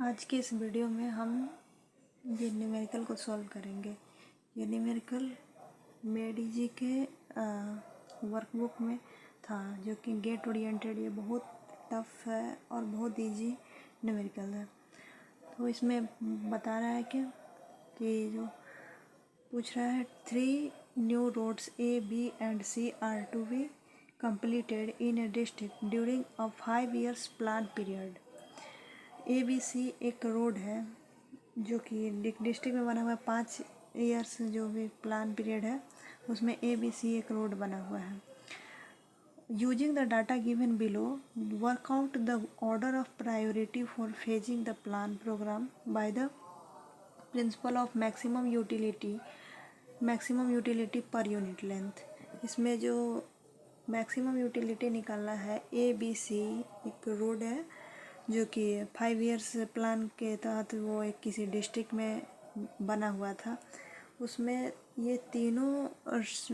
आज के इस वीडियो में हम ये न्यूमेरिकल को सॉल्व करेंगे। ये न्यूमेरिकल मेडी जी के वर्कबुक में था, जो कि गेट ओरिएंटेड। ये बहुत टफ है और बहुत इजी न्यूमेरिकल है। तो इसमें बता रहा है कि जो पूछ रहा है 3 new roads A, B and C are to be completed in a district during a 5 years plan period। ABC एक रोड है जो कि डिस्ट्रिक्ट में बना हुआ है। 5 ईयर्स जो भी प्लान पीरियड है उसमें ABC एक रोड बना हुआ है। Using the data given below, work out the order of priority for phasing the plan program by the principle of maximum utility per unit length. इसमें जो मैक्सिमम यूटिलिटी निकालना है, ABC एक रोड है जो कि 5 ईयर्स प्लान के तहत वो एक किसी डिस्ट्रिक्ट में बना हुआ था। उसमें ये तीनों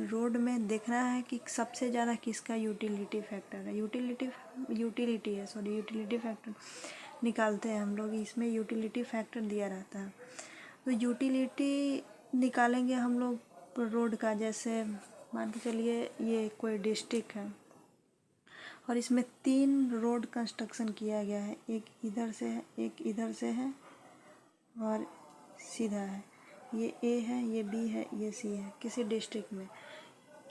रोड में देखना है कि सबसे ज़्यादा किसका यूटिलिटी फैक्टर है। यूटिलिटी फैक्टर निकालते हैं हम लोग। इसमें यूटिलिटी फैक्टर दिया रहता है, तो यूटिलिटी निकालेंगे हम लोग रोड का। जैसे मान के चलिए ये कोई डिस्ट्रिक्ट है और इसमें 3 रोड कंस्ट्रक्शन किया गया है। एक इधर से है, एक इधर से है और सीधा है। ये A है, ये B है, ये C है। किसी डिस्ट्रिक्ट में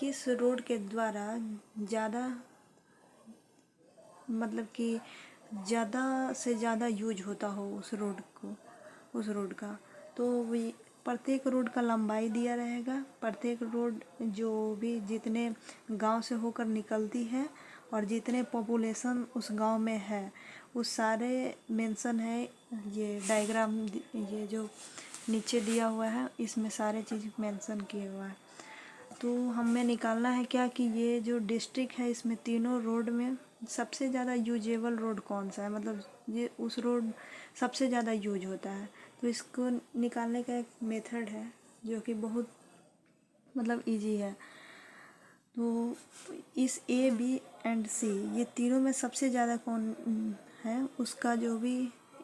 किस रोड के द्वारा ज़्यादा, मतलब कि ज़्यादा से ज़्यादा यूज होता हो उस रोड का, तो वही प्रत्येक रोड का लंबाई दिया रहेगा। प्रत्येक रोड जो भी जितने गांव से होकर निकलती है और जितने पॉपुलेशन उस गांव में है उस सारे मेंशन है। ये डायग्राम ये जो नीचे दिया हुआ है इसमें सारे चीज़ मेंशन किए हुआ है। तो हमें निकालना है क्या कि ये जो डिस्ट्रिक्ट है इसमें तीनों रोड में सबसे ज़्यादा यूजेबल रोड कौन सा है, मतलब ये उस रोड सबसे ज़्यादा यूज होता है। तो इसको निकालने का एक मेथड है जो कि बहुत मतलब इजी है। तो इस A, B एंड C ये तीनों में सबसे ज़्यादा कौन है, उसका जो भी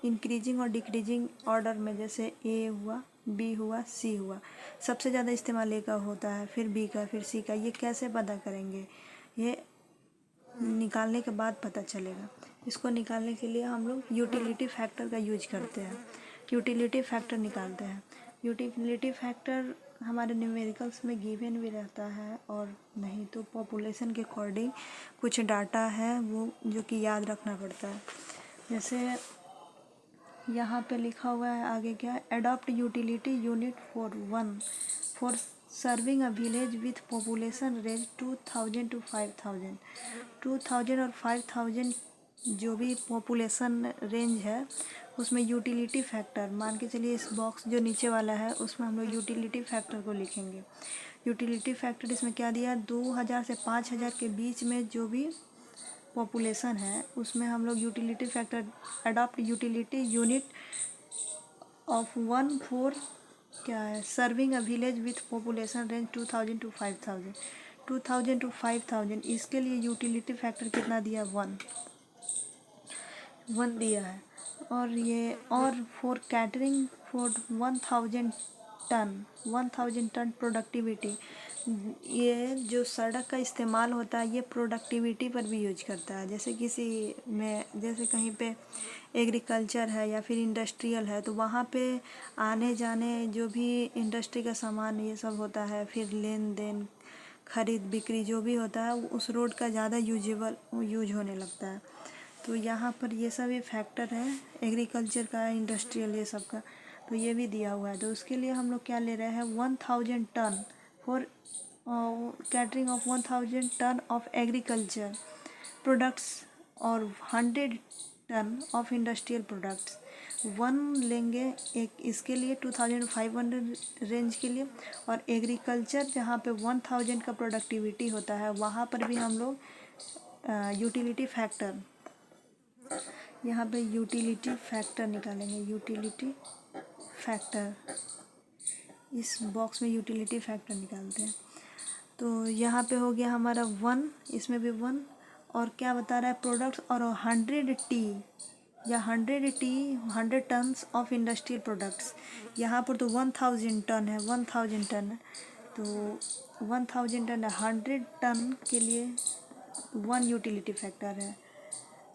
इंक्रीजिंग और डिक्रीजिंग ऑर्डर में, जैसे A हुआ, B हुआ, C हुआ, सबसे ज़्यादा इस्तेमाल A का होता है, फिर B का, फिर C का। ये कैसे पता करेंगे, ये निकालने के बाद पता चलेगा। इसको निकालने के लिए हम लोग यूटिलिटी फैक्टर का यूज करते हैं। यूटिलिटी फैक्टर निकालते हैं। यूटिलिटी फैक्टर हमारे न्यूमेरिकल्स में गिवन भी रहता है और नहीं तो पॉपुलेशन के अकॉर्डिंग कुछ डाटा है वो जो कि याद रखना पड़ता है। जैसे यहाँ पे लिखा हुआ है आगे क्या है, adopt utility unit for serving a village with population range 2000 to 5000। 2000 और 5000 जो भी पॉपुलेशन रेंज है उसमें यूटिलिटी फैक्टर मान के चलिए। इस बॉक्स जो नीचे वाला है उसमें हम लोग यूटिलिटी फैक्टर को लिखेंगे। यूटिलिटी फैक्टर इसमें क्या दिया, 2000 से 5000 के बीच में जो भी पॉपुलेशन है उसमें हम लोग utility factor adopt utility unit of 1 for क्या है, serving a village with population range 2000 to 5000। 2000 to 5000 इसके लिए यूटिलिटी फैक्टर कितना दिया, 1 दिया है। और ये और for catering for 1000 ton productivity, ये जो सड़क का इस्तेमाल होता है ये प्रोडक्टिविटी पर भी यूज करता है। जैसे किसी में, जैसे कहीं पे एग्रीकल्चर है या फिर इंडस्ट्रियल है तो वहाँ पे आने जाने जो भी इंडस्ट्री का सामान ये सब होता है, फिर लेन देन खरीद बिक्री जो भी होता है उस रोड का ज़्यादा यूज होने लगता है। तो यहाँ पर ये सब ये फैक्टर है एग्रीकल्चर का, इंडस्ट्रियल ये सब का, तो ये भी दिया हुआ है। तो उसके लिए हम लोग क्या ले रहे हैं, 1000 ton for catering of 1000 ton of agriculture products और 100 टन ऑफ इंडस्ट्रियल प्रोडक्ट्स। 1 लेंगे एक इसके लिए 2500 रेंज के लिए, और एग्रीकल्चर जहाँ पे 1000 का प्रोडक्टिविटी होता है वहाँ पर भी हम लोग यूटिलिटी फैक्टर, यहाँ पे यूटिलिटी फैक्टर निकालेंगे। यूटिलिटी फैक्टर इस बॉक्स में यूटिलिटी फैक्टर निकालते हैं। तो यहाँ पे हो गया हमारा 1, इसमें भी 1, और क्या बता रहा है, प्रोडक्ट्स और 100 टी या 100 टन्स ऑफ इंडस्ट्रियल प्रोडक्ट्स। यहाँ पर तो 1000 टन है, 1000 टन है, तो 1000 टन 100 टन के लिए 1 यूटिलिटी फैक्टर है।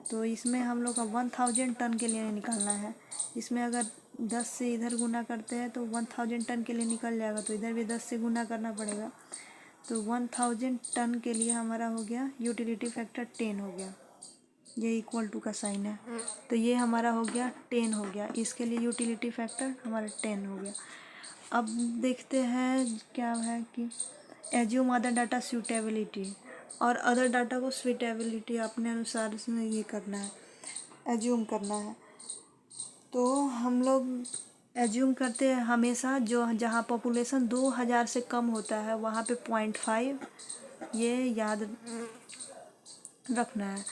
तो इसमें हम लोग का 1000 टन के लिए निकालना है। इसमें अगर 10 से इधर गुना करते हैं तो 1000 टन के लिए निकल जाएगा, तो इधर भी 10 से गुना करना पड़ेगा। तो 1000 टन के लिए हमारा हो गया यूटिलिटी फैक्टर 10 हो गया, ये इक्वल टू का साइन है, तो ये हमारा हो गया 10 हो गया। इसके लिए यूटिलिटी फैक्टर हमारा 10 हो गया। अब देखते हैं क्या है कि एज्यूम अदर डाटा सूटेबिलिटी, और अदर डाटा को सूटेबिलिटी अपने अनुसार इसमें ये करना है, एज्यूम करना है। तो हम लोग एज्यूम करते हैं हमेशा जो जहाँ पॉपुलेशन 2000 से कम होता है वहाँ पे 0.5 ये याद रखना है।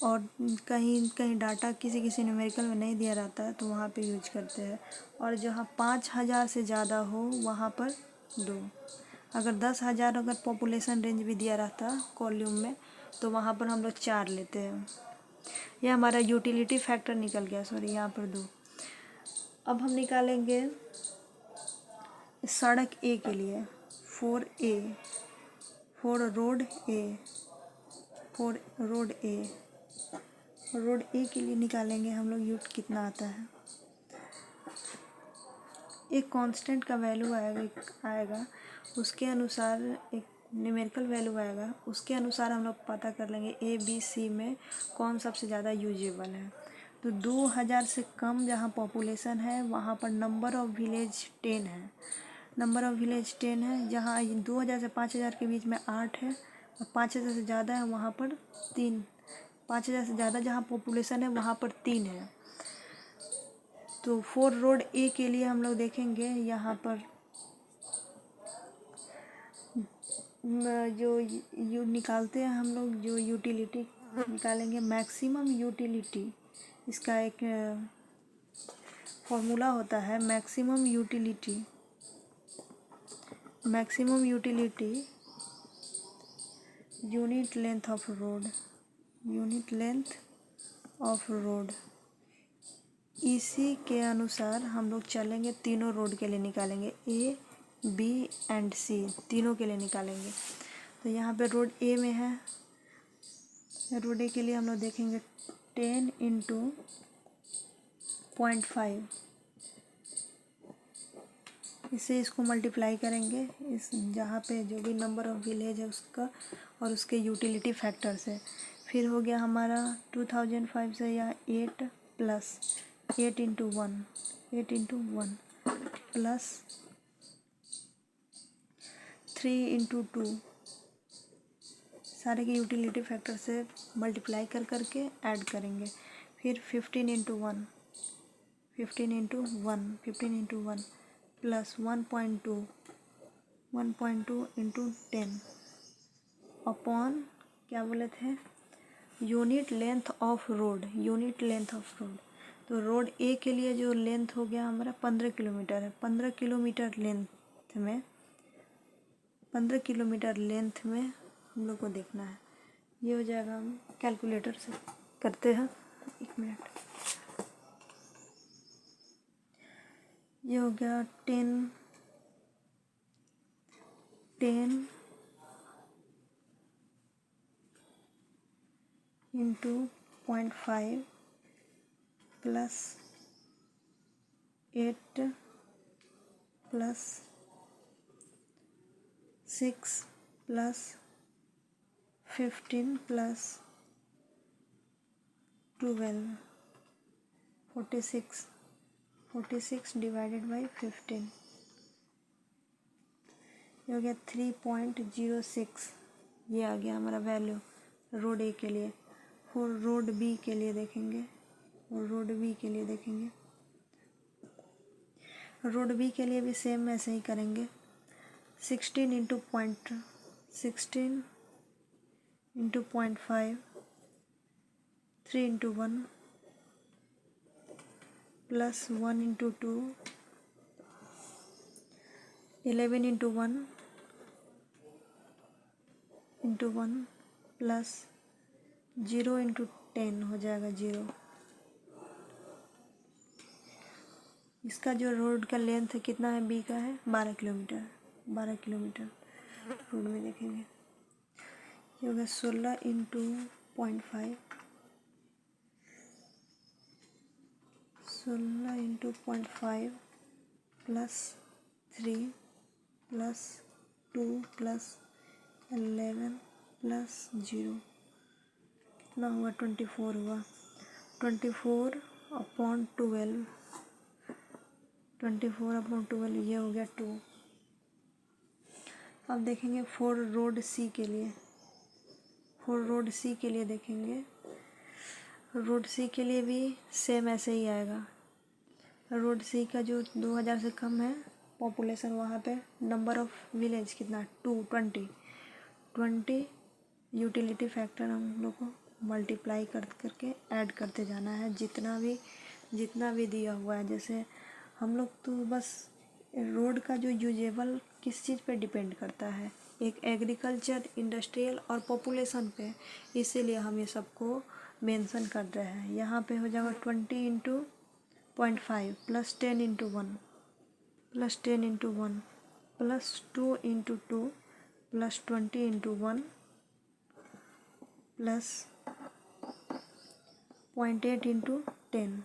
और कहीं कहीं डाटा किसी किसी न्यूमेरिकल में नहीं दिया रहता है तो वहाँ पे यूज करते हैं। और जहाँ 5000 से ज़्यादा हो वहाँ पर 2। अगर 10,000 अगर पॉपुलेशन रेंज भी दिया रहता है कॉल्यूम में तो वहाँ पर हम लोग 4 लेते हैं। ये हमारा यूटिलिटी फैक्टर निकल गया, सॉरी यहाँ पर 2। अब हम निकालेंगे सड़क ए के लिए 4A, for road A, for road A, road A के लिए निकालेंगे हम लोग यूट कितना आता है। एक कांस्टेंट का वैल्यू आएगा उसके अनुसार एक न्यूमेरिकल वैल्यू आएगा, उसके अनुसार हम लोग पता कर लेंगे ए बी सी में कौन सबसे ज़्यादा यूजेबल है। तो 2000 से कम जहाँ पॉपुलेशन है वहाँ पर नंबर ऑफ़ विलेज 10 है, नंबर ऑफ़ विलेज 10 है। जहाँ 2000 से 5000 के बीच में 8 है, और 5000 से ज़्यादा है वहाँ पर 3, 5000 से ज़्यादा जहाँ पॉपुलेशन है वहाँ पर 3 है। तो फॉर रोड ए के लिए हम लोग देखेंगे यहाँ पर जो यू निकालते हैं हम लोग, जो यूटिलिटी निकालेंगे मैक्सिमम यूटिलिटी, इसका एक फॉर्मूला होता है maximum utility, maximum utility unit length of road, unit length of road. इसी के अनुसार हम लोग चलेंगे, तीनों रोड के लिए निकालेंगे, ए बी एंड सी तीनों के लिए निकालेंगे। तो यहाँ पे रोड ए में है, रोड ए के लिए हम लोग देखेंगे 10 इंटू 0.5, इससे इसको मल्टीप्लाई करेंगे इस जहाँ पे जो भी नंबर ऑफ विलेज है उसका और उसके यूटिलिटी फैक्टर से। फिर हो गया हमारा 2005 से या 8 plus 8 into 1, 8 into 1 plus 3 into 2, सारे के यूटिलिटी फैक्टर से मल्टीप्लाई कर करके ऐड करेंगे। फिर 15 into 1, 15 into 1, 15 into 1 plus 1.2, 1.2 into 10 upon क्या बोले थे, unit length of road, unit length of road. तो रोड ए के लिए जो लेंथ हो गया हमारा 15 किलोमीटर है, 15 किलोमीटर लेंथ में, 15 किलोमीटर लेंथ में हम लोग को देखना है। ये हो जाएगा, हम कैलकुलेटर से करते हैं, 1 मिनट। ये हो गया 10 into 0.5 plus 8 plus 6 plus 15 plus 12, 46, 46 divided by 15, ये हो गया 3.06। ये आ गया हमारा वैल्यू रोड ए के लिए। और रोड बी के लिए देखेंगे, और रोड बी के लिए देखेंगे, रोड बी के लिए भी सेम ऐसे ही करेंगे, 16 into 0.5, 3 into 1 plus 1 into 2, 11 into 1 into 1 plus 0 into 10 हो जाएगा 0, इसका जो रोड का लेंथ कितना है, बी का है 12 किलोमीटर। 12 किलोमीटर रोड में देखेंगे, ये होगा 16 into 0.5, 16 into 0.5 plus 3 plus 2 plus 11 plus 0 कितना हुआ, 24 हुआ। 24 अपॉन 12, 24 अपॉन 12, ये हो गया 2। अब देखेंगे फॉर रोड सी के लिए, फॉर रोड सी के लिए देखेंगे, रोड सी के लिए भी सेम ऐसे ही आएगा। रोड सी का जो 2000 से कम है पॉपुलेशन, वहाँ पे नंबर ऑफ विलेज कितना, 20 यूटिलिटी फैक्टर हम लोग को मल्टीप्लाई करके ऐड करते जाना है, जितना भी दिया हुआ है। जैसे हम लोग तो बस रोड का जो यूजेबल किस चीज़ पे डिपेंड करता है, एक एग्रीकल्चर, इंडस्ट्रियल और पॉपुलेशन पे, इसीलिए हम ये सबको मेंशन कर रहे हैं। यहाँ पे हो जाएगा 20 into 0.5 plus 10 into 1 plus 10 into 1 plus 2 into 2 plus 20 into 1 plus 0.8 into 10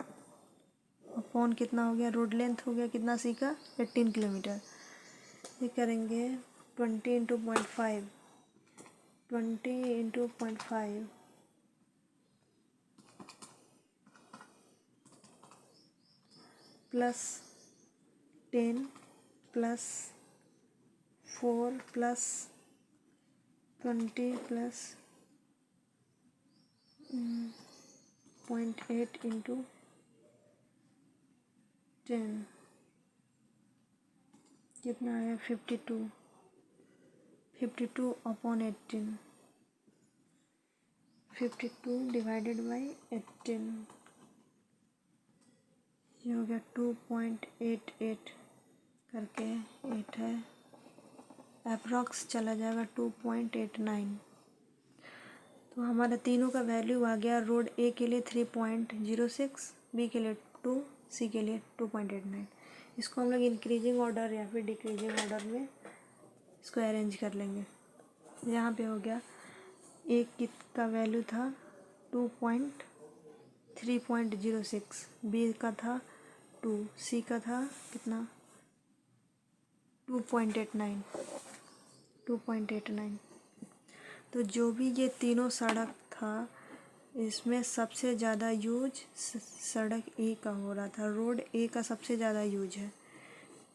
upon कितना हो गया, रोड लेंथ हो गया कितना सी का, 18 किलोमीटर। ये करेंगे 20 into 0.5, 20 into 0.5 plus 10 plus 4 plus 20 plus 0.8 into 10 कितना है, 52 अपॉन 18, 52 डिवाइडेड बाई 18, ये हो गया 2.88 करके 8 है, अप्रॉक्स चला जाएगा 2.89। तो हमारा तीनों का वैल्यू आ गया। रोड ए के लिए 3.06, बी के लिए 2, सी के लिए 2.89। इसको हम लोग इंक्रीजिंग ऑर्डर या फिर डिक्रीजिंग ऑर्डर में इसको अरेंज कर लेंगे। यहाँ पे हो गया, ए का वैल्यू था 3.06, बी का था 2, सी का था कितना 2.89। तो जो भी ये तीनों सड़क था, इसमें सबसे ज़्यादा यूज सड़क ए का हो रहा था, रोड ए का सबसे ज़्यादा यूज है।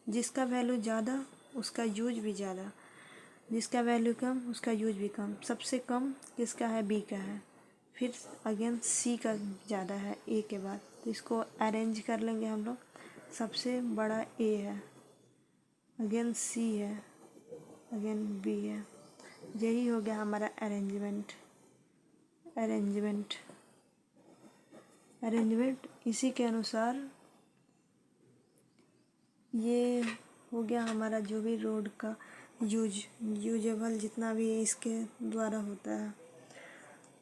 जिसका वैल्यू ज़्यादा उसका यूज भी ज़्यादा, जिसका वैल्यू कम उसका यूज भी कम। सबसे कम किसका है, बी का है, फिर अगेन सी का ज़्यादा है ए के बाद। तो इसको अरेंज कर लेंगे हम लोग, सबसे बड़ा ए है, अगेन सी है, अगेन बी है। यही हो गया हमारा अरेंजमेंट। इसी के अनुसार ये हो गया हमारा जो भी रोड का यूजेबल जितना भी इसके द्वारा होता है।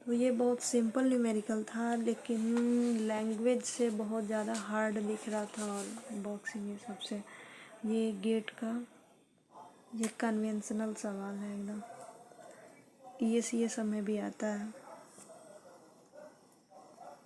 तो ये बहुत सिंपल न्यूमेरिकल था, लेकिन लैंग्वेज से बहुत ज़्यादा हार्ड दिख रहा था, और बॉक्सिंग ये सबसे, ये गेट का ये कन्वेंशनल सवाल है एकदम, ये सब में भी आता है।